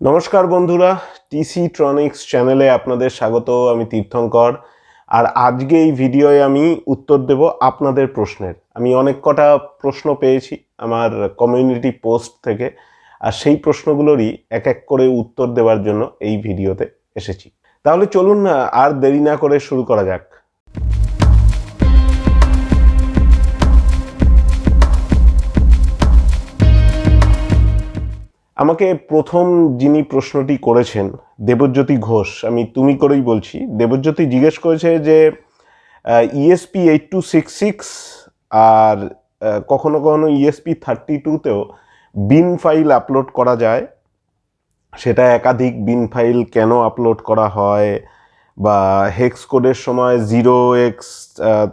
নমস্কার বন্ধুরা, টিসি ট্রনিক্স চ্যানেলে আপনাদের স্বাগত। আমি তীর্থঙ্কর। আর আজকে এই ভিডিওয়ে আমি উত্তর দেব আপনাদের প্রশ্নের। আমি অনেক কটা প্রশ্ন পেয়েছি আমার কমিউনিটি পোস্ট থেকে, আর সেই প্রশ্নগুলোরই এক এক করে উত্তর দেওয়ার জন্য এই ভিডিওতে এসেছি। তাহলে চলুন না আর দেরি না করে শুরু করা যাক। আমাকে প্রথম যিনি প্রশ্নটি করেছেন দেবজ্যোতি ঘোষ, আমি তুমি করেই বলছি। দেবজ্যোতি জিজ্ঞেস করেছে যে ESP8266 আর কখনো কখনো ESP32তেও বিন ফাইল আপলোড করা যায়, সেটা একাধিক বিন ফাইল কেন আপলোড করা হয়, বা হেক্স কোডের সময় 0x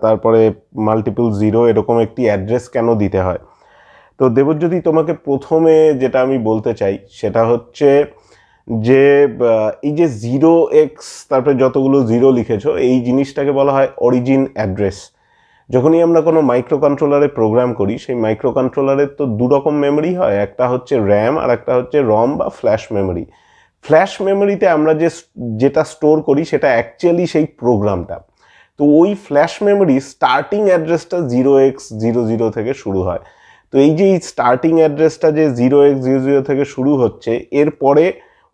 তারপরে মাল্টিপল 0 এরকম একটি অ্যাড্রেস কেন দিতে হয়। তো দেবজ্যোতি, তোমাকে প্রথমে যেটা আমি বলতে চাই সেটা হচ্ছে যে এই যে 0x তারপরে যতগুলো জিরো লিখেছো, এই জিনিসটাকে বলা হয় অরিজিন অ্যাড্রেস। যখনই আমরা কোনো মাইক্রো কন্ট্রোলারে প্রোগ্রাম করি, সেই মাইক্রো কন্ট্রোলারের তো দুরকম মেমোরি হয়, একটা হচ্ছে র্যাম আর একটা হচ্ছে রম বা ফ্ল্যাশ মেমোরি। ফ্ল্যাশ মেমোরিতে আমরা যেটা স্টোর করি সেটা অ্যাকচুয়ালি সেই প্রোগ্রামটা। তো ওই ফ্ল্যাশ মেমোরি স্টার্টিং অ্যাড্রেসটা 0x00 থেকে শুরু হয়। তো এই যে স্টার্টিং অ্যাড্রেসটা যে 0x00 থেকে শুরু হচ্ছে, এরপরে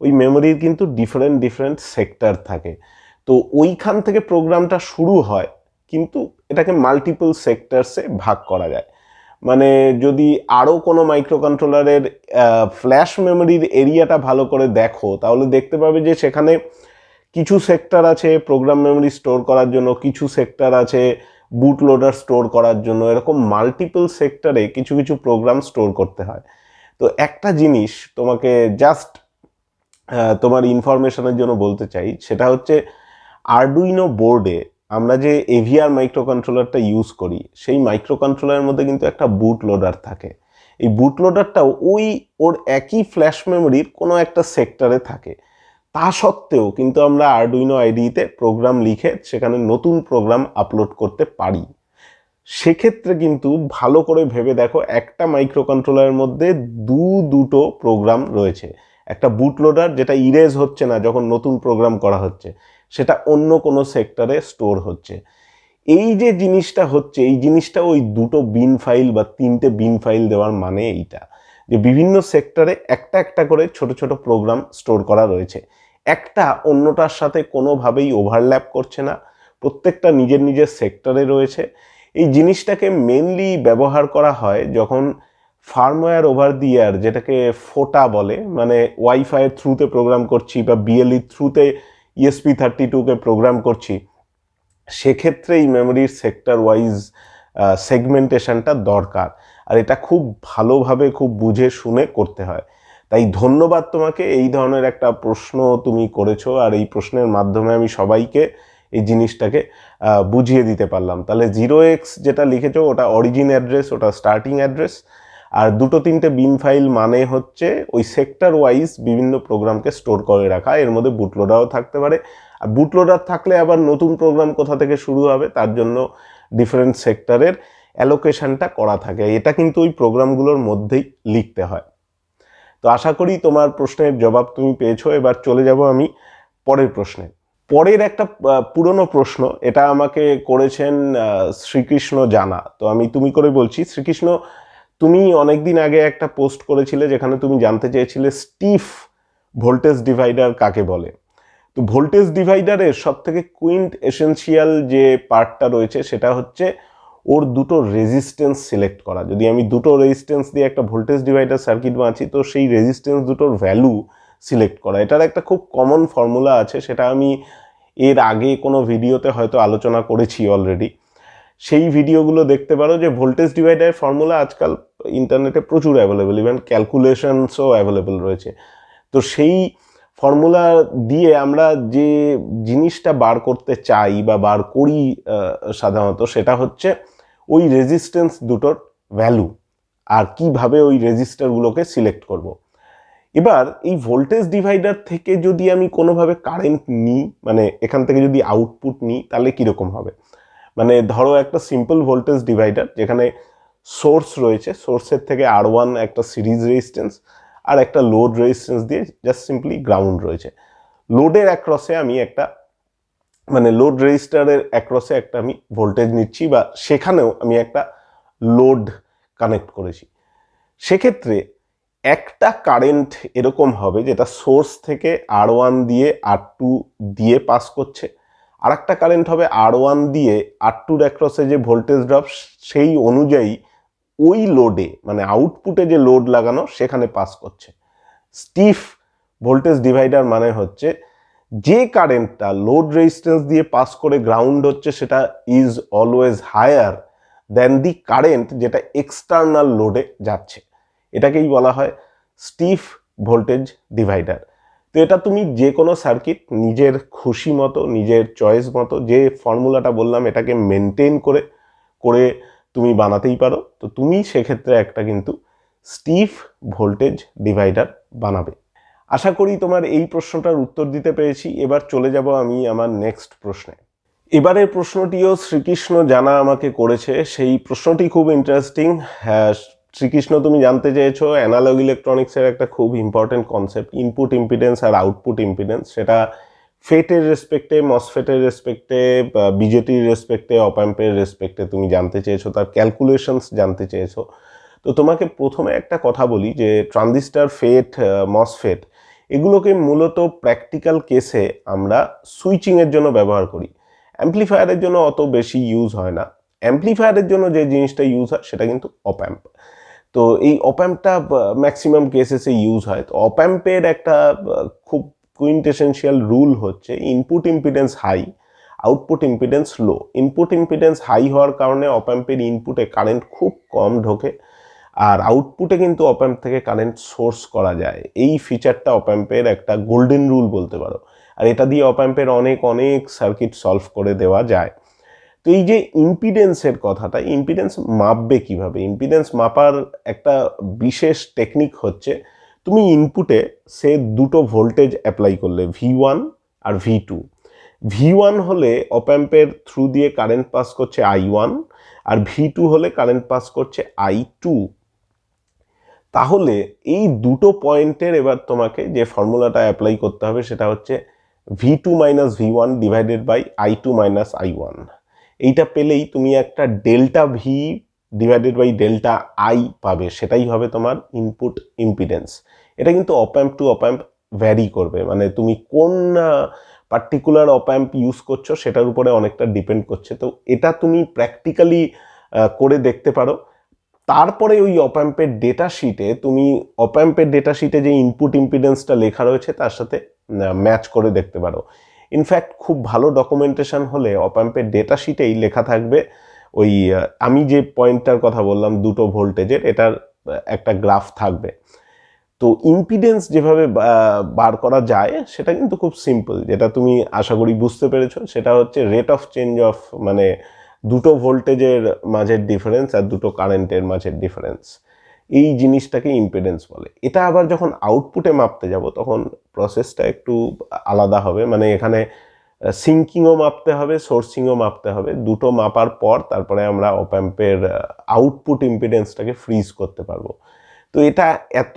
ওই মেমোরির কিন্তু ডিফারেন্ট সেক্টর থাকে। তো ওইখান থেকে প্রোগ্রামটা শুরু হয়, কিন্তু এটাকে মাল্টিপল সেক্টরসে ভাগ করা যায়। মানে যদি আরও কোনো মাইক্রো কন্ট্রোলারের ফ্ল্যাশ মেমোরির এরিয়াটা ভালো করে দেখো, তাহলে দেখতে পাবে যে সেখানে কিছু সেক্টর আছে প্রোগ্রাম মেমোরি স্টোর করার জন্য, কিছু সেক্টর আছে বুট লোডার স্টোর করার জন্য। এরকম মাল্টিপল সেক্টরে কিছু কিছু প্রোগ্রাম স্টোর করতে হয়। তো একটা জিনিস তোমাকে জাস্ট তোমার ইনফরমেশনের জন্য বলতে চাই, সেটা হচ্ছে আরডুইনো বোর্ডে আমরা যে এভিআর মাইক্রো কন্ট্রোলারটা ইউজ করি, সেই মাইক্রো কন্ট্রোলারের মধ্যে কিন্তু একটা বুট লোডার থাকে। এই বুট লোডারটাও ওর একই ফ্ল্যাশ মেমোরির কোনো একটা সেক্টরে থাকে। তা সত্ত্বেও কিন্তু আমরা আরডুইনো আইডিতে প্রোগ্রাম লিখে সেখানে নতুন প্রোগ্রাম আপলোড করতে পারি। সেক্ষেত্রে কিন্তু ভালো করে ভেবে দেখো, একটা মাইক্রো কন্ট্রোলারের মধ্যে দুটো প্রোগ্রাম রয়েছে। একটা বুট লোডার যেটা ইরেজ হচ্ছে না যখন নতুন প্রোগ্রাম করা হচ্ছে, সেটা অন্য কোনো সেক্টরে স্টোর হচ্ছে। এই যে জিনিসটা হচ্ছে, এই জিনিসটা ওই দুটো বিন ফাইল বা তিনটে বিন ফাইল দেওয়ার মানে এইটা, যে বিভিন্ন সেক্টরে একটা একটা করে ছোট ছোট প্রোগ্রাম স্টোর করা রয়েছে, একটা অন্যটার সাথে কোনোভাবেই ওভারল্যাপ করছে না, প্রত্যেকটা নিজের নিজের সেক্টরে রয়েছে। এই জিনিসটাকে মেনলি ব্যবহার করা হয় যখন ফার্মওয়্যার ওভার দি এয়ার, যেটাকে ফোটা বলে, মানে ওয়াইফাইয়ের থ্রুতে প্রোগ্রাম করছি বা বিএলই থ্রুতে ESP32কে প্রোগ্রাম করছি, সেক্ষেত্রে এই মেমোরির সেক্টর ওয়াইজ সেগমেন্টেশনটা দরকার। আর এটা খুব ভালোভাবে খুব বুঝে শুনে করতে হয়। তাই ধন্যবাদ তোমাকে, এই ধরনের একটা প্রশ্ন তুমি করেছো, আর এই প্রশ্নের মাধ্যমে আমি সবাইকে এই জিনিসটাকে বুঝিয়ে দিতে পারলাম। তাহলে 0x যেটা লিখেছো ওটা অরিজিন অ্যাড্রেস, ওটা স্টার্টিং অ্যাড্রেস। আর দুটো তিনটে বিন ফাইল মানে হচ্ছে ওই সেক্টর ওয়াইজ বিভিন্ন প্রোগ্রামকে স্টোর করে রাখা। এর মধ্যে বুটলোডারও থাকতে পারে, আর বুটলোডার থাকলে আবার নতুন প্রোগ্রাম কোথা থেকে শুরু হবে তার জন্য ডিফারেন্ট সেক্টরের অ্যালোকেশনটা করা থাকে। এটা কিন্তু ওই প্রোগ্রামগুলোর মধ্যেই লিখতে হয়। তো আশা করি তোমার প্রশ্নের জবাব তুমি পেয়েছো। এবার চলে যাব আমি পরের প্রশ্নে। পরের একটা পুরনো প্রশ্ন, এটা আমাকে করেছেন শ্রীকৃষ্ণ জানা। তো আমি তুমি করে বলছি। শ্রীকৃষ্ণ, তুমি অনেকদিন আগে একটা পোস্ট করেছিলে যেখানে তুমি জানতে চেয়েছিলে স্টিফ ভোল্টেজ ডিভাইডার কাকে বলে। তো ভোল্টেজ ডিভাইডারের সব থেকে কুইন্ট এসেন্সিয়াল যে পার্টটা রয়েছে সেটা হচ্ছে ওর দুটো রেজিস্ট্যান্স সিলেক্ট করা। যদি আমি দুটো রেজিস্ট্যান্স দিয়ে একটা ভোল্টেজ ডিভাইডার সার্কিট বানাচ্ছি, তো সেই রেজিস্ট্যান্স দুটোর ভ্যালু সিলেক্ট করা। এটার একটা খুব কমন ফর্মুলা আছে, সেটা আমি এর আগে কোনো ভিডিওতে হয়তো আলোচনা করেছি অলরেডি। সেই ভিডিওগুলো দেখতে পারো। যে ভোল্টেজ ডিভাইডারের ফর্মুলা আজকাল ইন্টারনেটে প্রচুর অ্যাভেলেবেল, ইভেন ক্যালকুলেশনসও অ্যাভেলেবেল রয়েছে। তো সেই ফর্মুলা দিয়ে আমরা যে জিনিসটা বার করতে চাই বা বার করি সাধারণত, সেটা হচ্ছে ওই রেজিস্ট্যান্স দুটোর ভ্যালু, আর কিভাবে ওই রেজিস্টারগুলোকে সিলেক্ট করব। এবার এই ভোল্টেজ ডিভাইডার থেকে যদি আমি কোনোভাবে কারেন্ট নিই, মানে এখান থেকে যদি আউটপুট নিই, তাহলে কীরকম হবে। মানে ধরো একটা সিম্পল ভোল্টেজ ডিভাইডার যেখানে সোর্স রয়েছে, সোর্সের থেকে R1 একটা সিরিজ রেজিস্ট্যান্স, আর একটা লোড রেজিস্ট্যান্স দিয়ে জাস্ট সিম্পলি গ্রাউন্ড রয়েছে। লোডের অ্যাক্রসে আমি একটা মানে লোড রেজিস্টারের অ্যাক্রসে একটা আমি ভোল্টেজ নিচ্ছি বা সেখানেও আমি একটা লোড কানেক্ট করেছি। সেক্ষেত্রে একটা কারেন্ট এরকম হবে যেটা সোর্স থেকে R1 দিয়ে R2 দিয়ে পাস করছে, আর একটা কারেন্ট হবে R1 দিয়ে R2-র অ্যাক্রসে যে ভোল্টেজ ড্রপ সেই অনুযায়ী ওই লোডে মানে আউটপুটে যে লোড লাগানো সেখানে পাস করছে। স্টিফ ভোল্টেজ ডিভাইডার মানে হচ্ছে যে কারেন্টটা লোড রেজিস্ট্যান্স দিয়ে পাস করে গ্রাউন্ড হচ্ছে সেটা is always higher than the current যেটা এক্সটার্নাল লোডে যাচ্ছে। এটাকেই বলা হয় স্টিফ ভোল্টেজ ডিভাইডার। তো এটা তুমি যে কোনো সার্কিট নিজের খুশি মতো নিজের চয়েস মতো যে ফর্মুলাটা বললাম এটাকে মেনটেন করে করে তুমি বানাতেই পারো। তো তুমি সেক্ষেত্রে একটা কিন্তু স্টিফ ভোল্টেজ ডিভাইডার বানাবে। আশা করি তোমার এই প্রশ্নটার উত্তর দিতে পেরেছি। এবার চলে যাব আমি আমার নেক্সট প্রশ্নে। এবারের প্রশ্নটিও শ্রীকৃষ্ণ জানা আমাকে করেছে। সেই প্রশ্নটি খুব ইন্টারেস্টিং। হ্যাঁ, শ্রীকৃষ্ণ তুমি জানতে চেয়েছো অ্যানালগ ইলেকট্রনিক্সের একটা খুব ইম্পর্টেন্ট কনসেপ্ট ইনপুট ইম্পিডেন্স আর আউটপুট ইম্পিডেন্স, সেটা ফেটের রেসপেক্টে, মসফেটের রেসপেক্টে, বিজেটির রেসপেক্টে, অপ্যাম্পের রেসপেক্টে তুমি জানতে চেয়েছো, তার ক্যালকুলেশনস জানতে চেয়েছো। তো তোমাকে প্রথমে একটা কথা বলি যে ট্রানজিস্টার, ফেট, মসফেট এগুলোকে মূলত প্র্যাকটিক্যাল কেসে আমরা সুইচিংয়ের জন্য ব্যবহার করি। অ্যাম্প্লিফায়ারের জন্য অত বেশি ইউজ হয় না। অ্যাম্প্লিফায়ারের জন্য যে জিনিসটা ইউজ হয় সেটা কিন্তু অপ্যাম্প। তো এই অপ্যাম্পটা ম্যাক্সিমাম কেসেসে ইউজ হয়। তো অপ্যাম্পের একটা খুব কুইন্টেসেন্সিয়াল রুল হচ্ছে input impedance high, output impedance low. Input impedance high হওয়ার কারণে অপ্যাম্পের ইনপুটে কারেন্ট খুব কম ঢোকে, আর আউটপুটে কিন্তু অপ্যাম্প থেকে কারেন্ট সোর্স করা যায়। এই ফিচারটা অপ্যাম্পের একটা গোল্ডেন রুল বলতে পারো, আর এটা দিয়ে অপ্যাম্পের অনেক অনেক সার্কিট সলভ করে দেওয়া যায়। তো এই যে ইম্পিডেন্সের কথাটা, ইম্পিডেন্স মাপবে কিভাবে? ইম্পিডেন্স মাপার একটা বিশেষ টেকনিক হচ্ছে তুমি ইনপুটে সে দুটো ভোল্টেজ অ্যাপ্লাই করলে, V1 আর V2। V1 হলে অপ্যাম্পের থ্রু দিয়ে কারেন্ট পাস করছে I1, আর V2 হলে কারেন্ট পাস করছে I2। তাহলে এই দুটো পয়েন্টের এবার তোমাকে যে ফর্মুলাটা অ্যাপ্লাই করতে হবে সেটা হচ্ছে V2 minus V1 divided by I2 minus I1। এইটা পেলেই তুমি একটা delta V divided by delta I পাবে, সেটাই হবে তোমার ইনপুট ইম্পিডেন্স। এটা কিন্তু অপ্যাম্প টু অপ্যাম্প ভ্যারি করবে, মানে তুমি কোন পার্টিকুলার অপ্যাম্প ইউজ করছো সেটার উপরে অনেকটা ডিপেন্ড করছে। তো এটা তুমি প্র্যাকটিক্যালি করে দেখতে পারো। তারপরে ওই অপ্যাম্পের ডেটা শিটে তুমি অপ্যাম্পের ডেটা শিটে যে ইনপুট ইম্পিডেন্সটা লেখা রয়েছে তার সাথে ম্যাচ করে দেখতে পারো। ইনফ্যাক্ট খুব ভালো ডকুমেন্টেশন হলে অপ্যাম্পের ডেটা শিটেই লেখা থাকবে ওই আমি যে পয়েন্টটার কথা বললাম দুটো ভোল্টেজের, এটার একটা গ্রাফ থাকবে। তো ইম্পিডেন্স যেভাবে বার করা যায় সেটা কিন্তু খুব সিম্পল, যেটা তুমি আশা করি বুঝতে পেরেছো। সেটা হচ্ছে রেট অফ চেঞ্জ অফ, মানে দুটো ভোল্টেজের মাঝের ডিফারেন্স আর দুটো কারেন্টের মাঝের ডিফারেন্স, এই জিনিসটাকে ইম্পিডেন্স বলে। এটা আবার যখন আউটপুটে মাপতে যাব তখন প্রসেসটা একটু আলাদা হবে, মানে এখানে সিঙ্কিংও মাপতে হবে, সোর্সিংও মাপতে হবে। দুটো মাপার পর তারপরে আমরা অপ্যাম্পের আউটপুট ইম্পিডেন্সটাকে ফ্রিজ করতে পারবো। তো এটা এত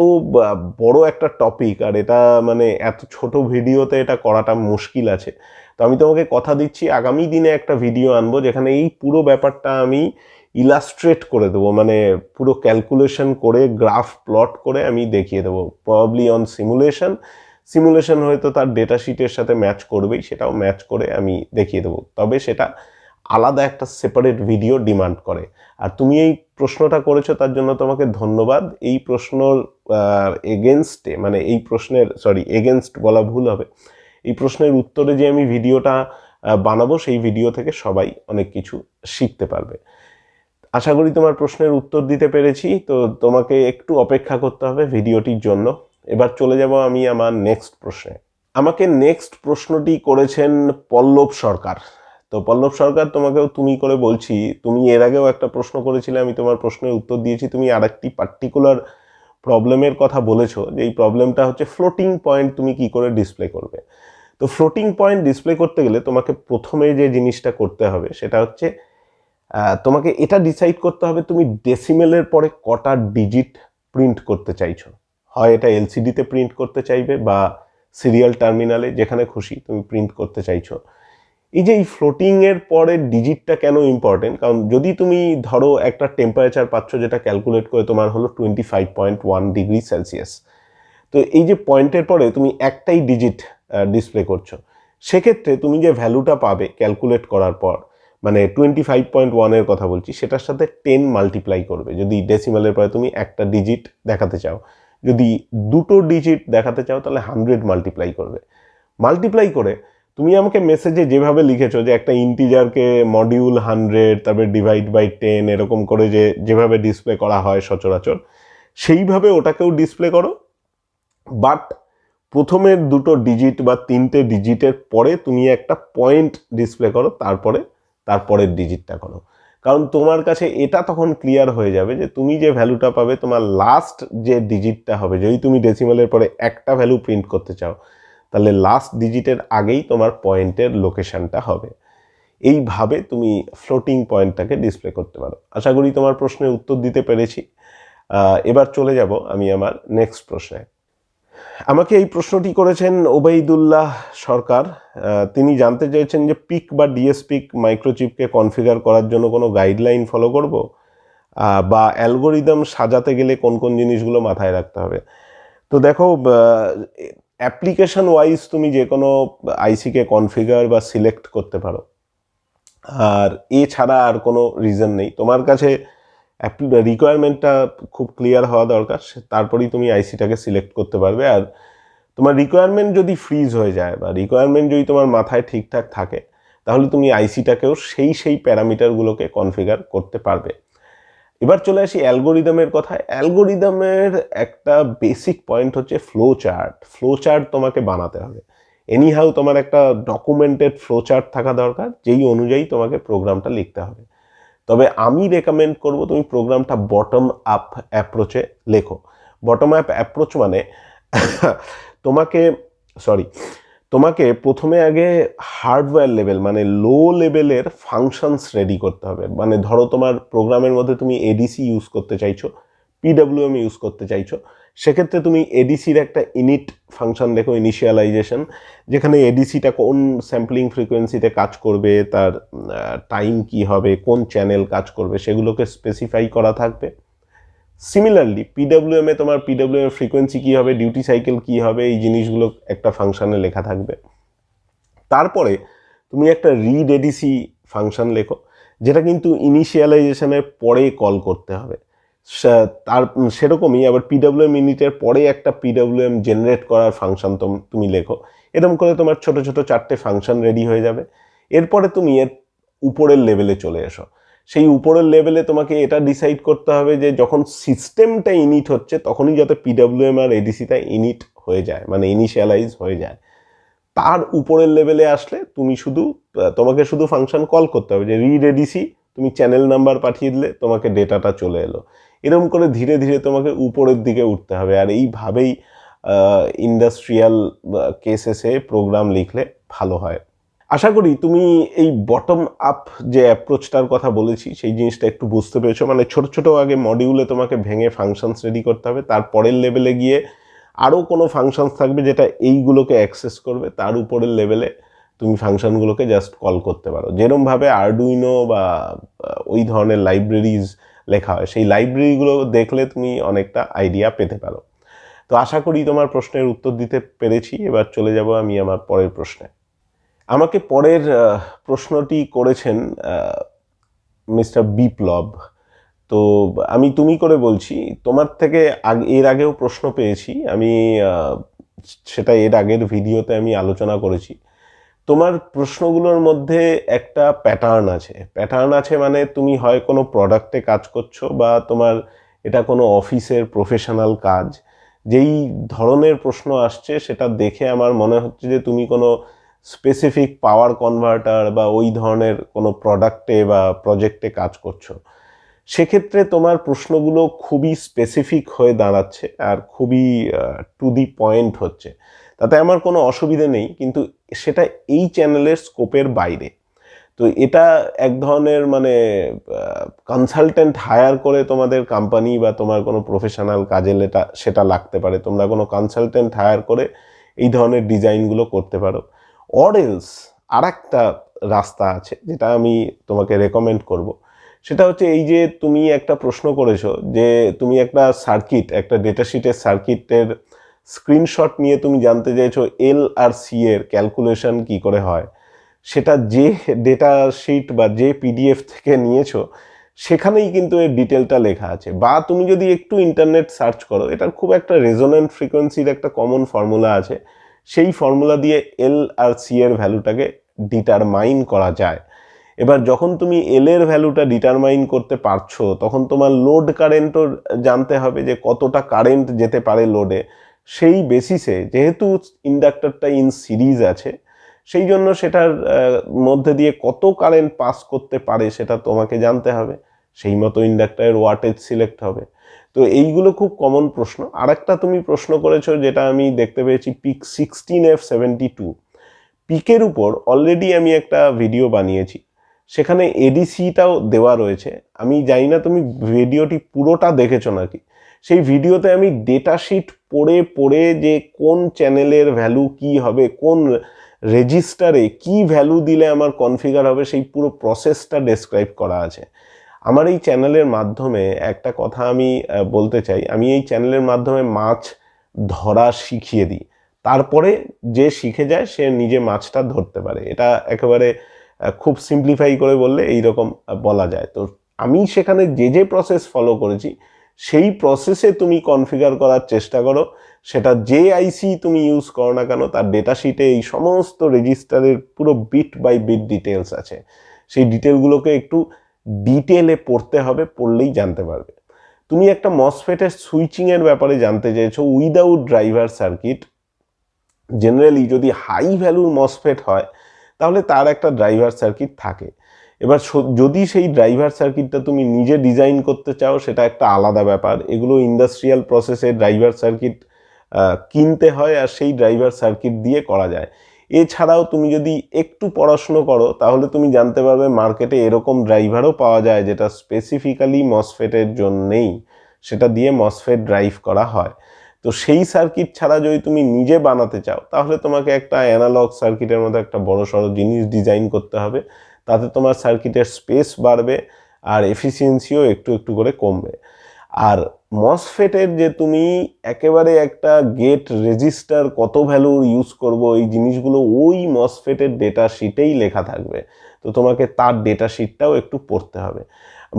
বড় একটা টপিক, আর এটা মানে এত ছোট ভিডিওতে এটা করাটা মুশকিল আছে। তো আমি তোমাকে কথা দিচ্ছি আগামী দিনে একটা ভিডিও আনবো যেখানে এই পুরো ব্যাপারটা আমি ইলাস্ট্রেট করে দেবো, মানে পুরো ক্যালকুলেশন করে গ্রাফ প্লট করে আমি দেখিয়ে দেবো, প্রবাবলি অন সিমুলেশন হয়তো তার ডেটা শিটের সাথে ম্যাচ করবেই, সেটাও ম্যাচ করে আমি দেখিয়ে দেবো। তবে সেটা আলাদা একটা সেপারেট ভিডিও ডিমান্ড করে। আর তুমি এই প্রশ্নটা করেছো তার জন্য তোমাকে ধন্যবাদ। এই প্রশ্নর এগেনস্টে, মানে এই প্রশ্নের এগেনস্ট বলা ভুল হবে, এই প্রশ্নের উত্তরে যে আমি ভিডিওটা বানাবো সেই ভিডিও থেকে সবাই অনেক কিছু শিখতে পারবে। আশা করি তোমার প্রশ্নের উত্তর দিতে পেরেছি। তো তোমাকে একটু অপেক্ষা করতে হবে ভিডিওটির জন্য। এবার চলে যাব আমি আমার নেক্সট প্রশ্নে। আমাকে নেক্সট প্রশ্নটি করেছেন পল্লব সরকার। তো পল্লব সরকার, তোমাকেও তুমি করে বলছি, তুমি এর আগেও একটা প্রশ্ন করেছিলে, আমি তোমার প্রশ্নের উত্তর দিয়েছি। তুমি আরেকটি পার্টিকুলার প্রবলেমের কথা বলেছো, যে এই প্রবলেমটা হচ্ছে ফ্লোটিং পয়েন্ট তুমি কি করে ডিসপ্লে করবে। তো ফ্লোটিং পয়েন্ট ডিসপ্লে করতে গেলে তোমাকে প্রথমে যে জিনিসটা করতে হবে সেটা হচ্ছে তোমাকে এটা ডিসাইড করতে হবে তুমি ডেসিমেলের পরে কটা ডিজিট প্রিন্ট করতে চাইছো। হয় এটা এলসিডিতে প্রিন্ট করতে চাইবে বা সিরিয়াল টার্মিনালে, যেখানে খুশি তুমি প্রিন্ট করতে চাইছো। এই যে এই ফ্লোটিংয়ের পরের ডিজিটটা কেন ইম্পর্টেন্ট, কারণ যদি তুমি ধরো একটা টেম্পারেচার পাচ্ছ যেটা ক্যালকুলেট করে তোমার হলো 25.1 ডিগ্রি সেলসিয়াস, তো এই যে পয়েন্টের পরে তুমি একটাই ডিজিট ডিসপ্লে করছো, সেক্ষেত্রে তুমি যে ভ্যালুটা পাবে ক্যালকুলেট করার পর, মানে 25.1-এর কথা বলছি, সেটার সাথে 10 মাল্টিপ্লাই করবে যদি ডেসিমালের পরে তুমি একটা ডিজিট দেখাতে চাও। যদি দুটো ডিজিট দেখাতে চাও তাহলে 100 মাল্টিপ্লাই করবে। মাল্টিপ্লাই করে তুমি আমাকে মেসেজে যেভাবে লিখেছো যে একটা ইন্টিজারকে মডিউল 100 তারপরে ডিভাইড বাই 10 এরকম করে যেভাবে ডিসপ্লে করা হয় সচরাচর, সেইভাবে ওটাকেও ডিসপ্লে করো, বাট প্রথমের দুটো ডিজিট বা তিনটে ডিজিটের পরে তুমি একটা পয়েন্ট ডিসপ্লে করো, তারপরের ডিজিটটা করো। কারণ তোমার কাছে এটা তখন ক্লিয়ার হয়ে যাবে যে তুমি যে ভ্যালুটা পাবে তোমার লাস্ট যে ডিজিটটা হবে, যদি তুমি ডেসিমালের পরে একটা ভ্যালু প্রিন্ট করতে চাও তাহলে লাস্ট ডিজিটের আগেই তোমার পয়েন্টের লোকেশনটা হবে। এইভাবে তুমি ফ্লোটিং পয়েন্টটাকে ডিসপ্লে করতে পারো। আশা করি তোমার প্রশ্নের উত্তর দিতে পেরেছি। এবার চলে যাব আমি আমার নেক্সট প্রশ্নে। আমাকে এই প্রশ্নটি করেছেন ওবাইদুল্লাহ সরকার। তিনি জানতে চাইছেন যে পিক বা ডিএসপিক মাইক্রোচিপকে কনফিগার করার জন্য কোনো গাইডলাইন ফলো করব, বা অ্যালগোরিদম সাজাতে গেলে কোন কোন জিনিসগুলো মাথায় রাখতে হবে। তো দেখো, অ্যাপ্লিকেশন ওয়াইজ তুমি যে কোনো আইসিকে কনফিগার বা সিলেক্ট করতে পারো, আর এছাড়া আর কোনো রিজন নেই। তোমার কাছে রিকোয়ারমেন্টটা খুব ক্লিয়ার হওয়া দরকার, তারপরেই তুমি আইসিটাকে সিলেক্ট করতে পারবে। আর তোমার রিকোয়ারমেন্ট যদি ফ্রিজ হয়ে যায় বা রিকোয়ারমেন্ট যদি তোমার মাথায় ঠিকঠাক থাকে, তাহলে তুমি আইসিটাকেও সেই প্যারামিটারগুলোকে কনফিগার করতে পারবে। এবার চলে আসি অ্যালগোরিদমের কথায়। অ্যালগোরিদমের একটা বেসিক পয়েন্ট হচ্ছে ফ্লো চার্ট। ফ্লো চার্ট তোমাকে বানাতে হবে। এনিহাউ তোমার একটা ডকুমেন্টেড ফ্লো চার্ট থাকা দরকার, যেই অনুযায়ী তোমাকে প্রোগ্রামটা লিখতে হবে। তবে আমি রেকমেন্ড করব তুমি প্রোগ্রামটা বটম আপ অ্যাপ্রোচে লেখো। বটম আপ অ্যাপ্রোচ মানে তোমাকে প্রথমে আগে হার্ডওয়্যার লেভেল মানে লো লেভেলের ফাংশনস রেডি করতে হবে। মানে ধরো তোমার প্রোগ্রামের মধ্যে তুমি এডিসি ইউজ করতে চাইছো, পিডব্লিউএম ইউজ করতে চাইছো, সেক্ষেত্রে তুমি এডিসির একটা ইনিট ফাংশন লেখো, ইনিশিয়ালাইজেশন, যেখানে এডিসিটা কোন স্যাম্পলিং ফ্রিকোয়েন্সিতে কাজ করবে, তার টাইম কি হবে, কোন চ্যানেল কাজ করবে, সেগুলোকে স্পেসিফাই করা থাকবে। সিমিলারলি পিডব্লিউএমে তোমার পিডব্লিউএম ফ্রিকোয়েন্সি কী হবে, ডিউটি সাইকেল কী হবে, এই জিনিসগুলো একটা ফাংশানে লেখা থাকবে। তারপরে তুমি একটা রিড এডিসি ফাংশন লেখো, যেটা কিন্তু ইনিশিয়ালাইজেশনের পরে কল করতে হবে। তার সেরকমই আবার পিডব্লিউএম ইউনিটের পরে একটা পিডব্লিউএম জেনারেট করার ফাংশন তুমি লেখো। এরকম করে তোমার ছোট ছোট 4টে ফাংশন রেডি হয়ে যাবে। এরপরে তুমি এর উপরের লেভেলে চলে এসো। সেই উপরের লেভেলে তোমাকে এটা ডিসাইড করতে হবে যে যখন সিস্টেমটা ইনিট হচ্ছে তখনই যাতে পিডব্লিউএম আর এডিসিটা ইনিট হয়ে যায়, মানে ইনিশিয়ালাইজ হয়ে যায়। তার উপরের লেভেলে আসলে তোমাকে শুধু ফাংশন কল করতে হবে যে রিড এডিসি, তুমি চ্যানেল নাম্বার পাঠিয়ে দিলে তোমাকে ডেটাটা চলে এলো। এরকম করে ধীরে ধীরে তোমাকে উপরের দিকে উঠতে হবে। আর এইভাবেই ইন্ডাস্ট্রিয়াল কেসেসে প্রোগ্রাম লিখলে ভালো হয়। আশা করি তুমি এই বটম আপ যে অ্যাপ্রোচটার কথা বলেছি সেই জিনিসটা একটু বুঝতে পেরেছো। মানে ছোট ছোট আগে মডিউলে তোমাকে ভেঙে ফাংশনস রেডি করতে হবে, তারপরের লেভেলে গিয়ে আরও কোনো ফাংশনস থাকবে যেটা এইগুলোকে অ্যাক্সেস করবে, তার উপরের লেভেলে তুমি ফাংশনগুলোকে জাস্ট কল করতে পারো। যেরমভাবে আরডুইনো বা ওই ধরনের লাইব্রেরিজ লেখা হয়, সেই লাইব্রেরিগুলো দেখলে তুমি অনেকটা আইডিয়া পেতে পারো। তো আশা করি তোমার প্রশ্নের উত্তর দিতে পেরেছি। এবার চলে যাব আমি আমার পরের প্রশ্নে। আমাকে পরের প্রশ্নটি করেছেন মিস্টার বিপ্লব। তো আমি তুমি করে বলছি, তোমার থেকে এর আগেও প্রশ্ন পেয়েছি আমি, সেটা এর আগের ভিডিওতে আমি আলোচনা করেছি। তোমার প্রশ্নগুলোর মধ্যে একটা প্যাটার্ন আছে মানে তুমি হয় কোনো প্রোডাক্টে কাজ করছো বা তোমার এটা কোনো অফিসের প্রফেশনাল কাজ। যেই ধরনের প্রশ্ন আসছে সেটা দেখে আমার মনে হচ্ছে যে তুমি কোনো স্পেসিফিক পাওয়ার কনভার্টার বা ওই ধরনের কোনো প্রোডাক্টে বা প্রজেক্টে কাজ করছো। সেক্ষেত্রে তোমার প্রশ্নগুলো খুবই স্পেসিফিক হয়ে দাঁড়াচ্ছে আর খুবই টু দি পয়েন্ট হচ্ছে। তাতে আমার কোনো অসুবিধে নেই, কিন্তু সেটা এই চ্যানেলের স্কোপের বাইরে। তো এটা এক ধরনের মানে কনসালটেন্ট হায়ার করে তোমাদের কোম্পানি বা তোমার কোনো প্রফেশনাল কাজে সেটা লাগতে পারে, তোমরা কোনো কনসালটেন্ট হায়ার করে এই ধরনের ডিজাইনগুলো করতে পারো। অর এলস আর একটা রাস্তা আছে যেটা আমি তোমাকে রেকমেন্ড করব, সেটা হচ্ছে এই যে তুমি একটা প্রশ্ন করেছো যে তুমি একটা সার্কিট, একটা ডেটাশিটের সার্কিটের স্ক্রিনশট নিয়ে তুমি জানতে চাইছো এল আর সি এর ক্যালকুলেশন কি করে হয়। সেটা যে ডেটা শিট বা যে পিডিএফ থেকে নিয়েছো সেখানেই কিন্তু এর ডিটেলটা লেখা আছে। বা তুমি যদি একটু ইন্টারনেট সার্চ করো, এটার খুব একটা রেজোন্যান্ট ফ্রিকোয়েন্সির একটা কমন ফর্মুলা আছে, সেই ফর্মুলা দিয়ে এল আর সি এর ভ্যালুটাকে ডিটারমাইন করা যায়। এবার যখন তুমি এল এর ভ্যালুটা ডিটারমাইন করতে পারছো তখন তোমার লোড কারেন্টও জানতে হবে যে কতটা কারেন্ট যেতে পারে লোডে। সেই বেসিসে যেহেতু ইন্ডাক্টরটা ইন সিরিজ আছে সেই জন্য সেটার মধ্যে দিয়ে কত কারেন্ট পাস করতে পারে সেটা তোমাকে জানতে হবে, সেই মতো ইন্ডাক্টরের ওয়াটেজ সিলেক্ট হবে। তো এইগুলো খুব কমন প্রশ্ন। আরেকটা তুমি প্রশ্ন করেছো যেটা আমি দেখতে পেয়েছি, পিক 16F72 পিকের উপর অলরেডি আমি একটা ভিডিও বানিয়েছি, সেখানে এডিসিটাও দেওয়া রয়েছে। আমি জানি না তুমি ভিডিওটি পুরোটা দেখেছো নাকি। সেই ভিডিওতে আমি ডেটা শিট পড়ে পড়ে যে কোন চ্যানেলের ভ্যালু কি হবে, কোন রেজিস্টারে কি ভ্যালু দিলে আমার কনফিগার হবে, সেই পুরো প্রসেসটা ডেসক্রাইব করা আছে। আমার এই চ্যানেলের মাধ্যমে একটা কথা আমি বলতে চাই, আমি এই চ্যানেলের মাধ্যমে মাছ ধরা শিখিয়ে দিই, তারপরে যে শিখে যায় সে নিজে মাছটা ধরতে পারে। এটা একেবারে খুব সিম্পলিফাই করে বললে এইরকম বলা যায়। তো আমি সেখানে যে যে প্রসেস ফলো করেছি সেই প্রসেসে তুমি কনফিগার করার চেষ্টা করো। সেটা যে আইসি তুমি ইউজ করো না কেন তার ডেটা শিটে এই সমস্ত রেজিস্টারের পুরো বিট বাই বিট ডিটেলস আছে। সেই ডিটেলগুলোকে একটু ডিটেলে পড়তে হবে, পড়লেই জানতে পারবে। তুমি একটা মসফেটের সুইচিংয়ের ব্যাপারে জানতে চেয়েছো উইদাউট ড্রাইভার সার্কিট। জেনারেলি যদি হাই ভ্যালুর মসফেট হয় তাহলে তার একটা ড্রাইভার সার্কিট থাকে। এবার যদি সেই ড্রাইভার সার্কিটটা তুমি নিজে ডিজাইন করতে চাও সেটা একটা আলাদা ব্যাপার। এগুলো ইন্ডাস্ট্রিয়াল প্রসেসে ড্রাইভার সার্কিট কিনতে হয় আর সেই ড্রাইভার সার্কিট দিয়ে করা যায়। এছাড়াও তুমি যদি একটু পড়াশুনো করো তাহলে তুমি জানতে পারবে মার্কেটে এরকম ড্রাইভারও পাওয়া যায় যেটা স্পেসিফিক্যালি মসফেটের জন্যেই, সেটা দিয়ে মসফেট ড্রাইভ করা হয়। তো সেই সার্কিট ছাড়া যদি তুমি নিজে বানাতে চাও তাহলে তোমাকে একটা অ্যানালগ সার্কিটের মতো একটা বড়সড় জিনিস ডিজাইন করতে হবে। তাতে তোমার সার্কিটের স্পেস বাড়বে আর এফিসিয়েন্সিও একটু একটু করে কমবে। আর মসফেটের যে তুমি একেবারে একটা গেট রেজিস্টার কত ভ্যালুর ইউজ করব এই জিনিসগুলো ওই মসফেটের ডেটা শিটেই লেখা থাকবে। তো তোমাকে তার ডেটা শিটটাও একটু পড়তে হবে।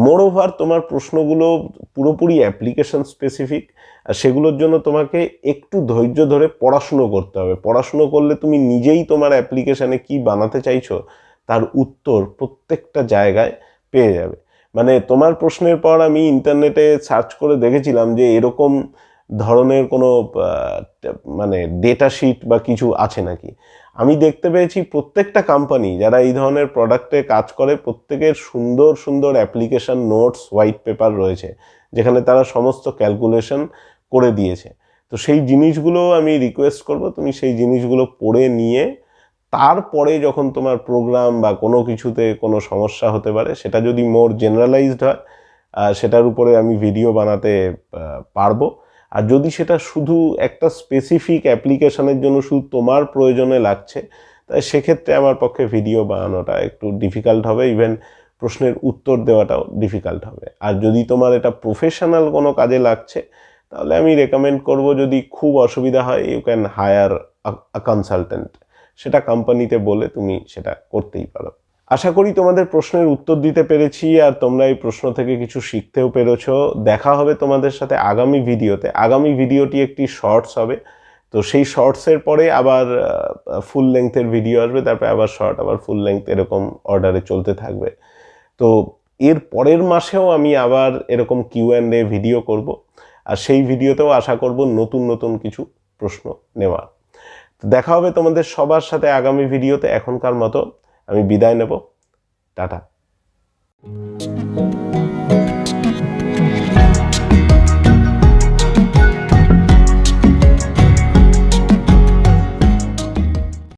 মোরওভার তোমার প্রশ্নগুলো পুরোপুরি অ্যাপ্লিকেশন স্পেসিফিক, আর সেগুলোর জন্য তোমাকে একটু ধৈর্য ধরে পড়াশুনো করতে হবে। পড়াশুনো করলে তুমি নিজেই তোমার অ্যাপ্লিকেশানে কি বানাতে চাইছো তার উত্তর প্রত্যেকটা জায়গায় পেয়ে যাবে। মানে তোমার প্রশ্নের পর আমি ইন্টারনেটে সার্চ করে দেখেছিলাম যে এরকম ধরনের কোনো মানে ডেটা শিট বা কিছু আছে নাকি। আমি দেখতে পেয়েছি প্রত্যেকটা কোম্পানি যারা এই ধরনের প্রোডাক্টে কাজ করে প্রত্যেকের সুন্দর সুন্দর অ্যাপ্লিকেশন নোটস হোয়াইট পেপার রয়েছে যেখানে তারা সমস্ত ক্যালকুলেশন করে দিয়েছে। তো সেই জিনিসগুলো আমি রিকোয়েস্ট করব তুমি সেই জিনিসগুলো পড়ে নিয়ে তারপরে যখন তোমার প্রোগ্রাম বা কোনো কিছুতে কোনো সমস্যা হতে পারে সেটা যদি মোর জেনারেলাইজড হয় সেটার উপরে আমি ভিডিও বানাতে পারবো। আর যদি সেটা শুধু একটা স্পেসিফিক অ্যাপ্লিকেশনের জন্য শুধু তোমার প্রয়োজনে লাগছে তাই সেক্ষেত্রে আমার পক্ষে ভিডিও বানানোটা একটু ডিফিকাল্ট হবে, ইভেন প্রশ্নের উত্তর দেওয়াটাও ডিফিকাল্ট হবে। আর যদি তোমার এটা প্রফেশনাল কোনো কাজে লাগছে তাহলে আমি রেকমেন্ড করব যদি খুব অসুবিধা হয় you can hire a consultant, সেটা কোম্পানিতে বলে তুমি সেটা করতেই পারো। আশা করি তোমাদের প্রশ্নের উত্তর দিতে পেরেছি আর তোমরা এই প্রশ্ন থেকে কিছু শিখতেও পেরেছো। দেখা হবে তোমাদের সাথে আগামী ভিডিওতে। আগামী ভিডিওটি একটি শর্টস হবে, তো সেই শর্টসের পরে আবার ফুল লেংথের ভিডিও আসবে, তারপরে আবার শর্ট আবার ফুল লেংথ এরকম অর্ডারে চলতে থাকবে। তো এর পরের মাসেও আমি আবার এরকম Q&A ভিডিও করব আর সেই ভিডিওতেও আশা করব নতুন নতুন কিছু প্রশ্ন নেওয়ার। তো দেখা হবে তোমাদের সবার সাথে আগামী ভিডিওতে। এখনকার মতো আমি বিদায় নেব। টাটা।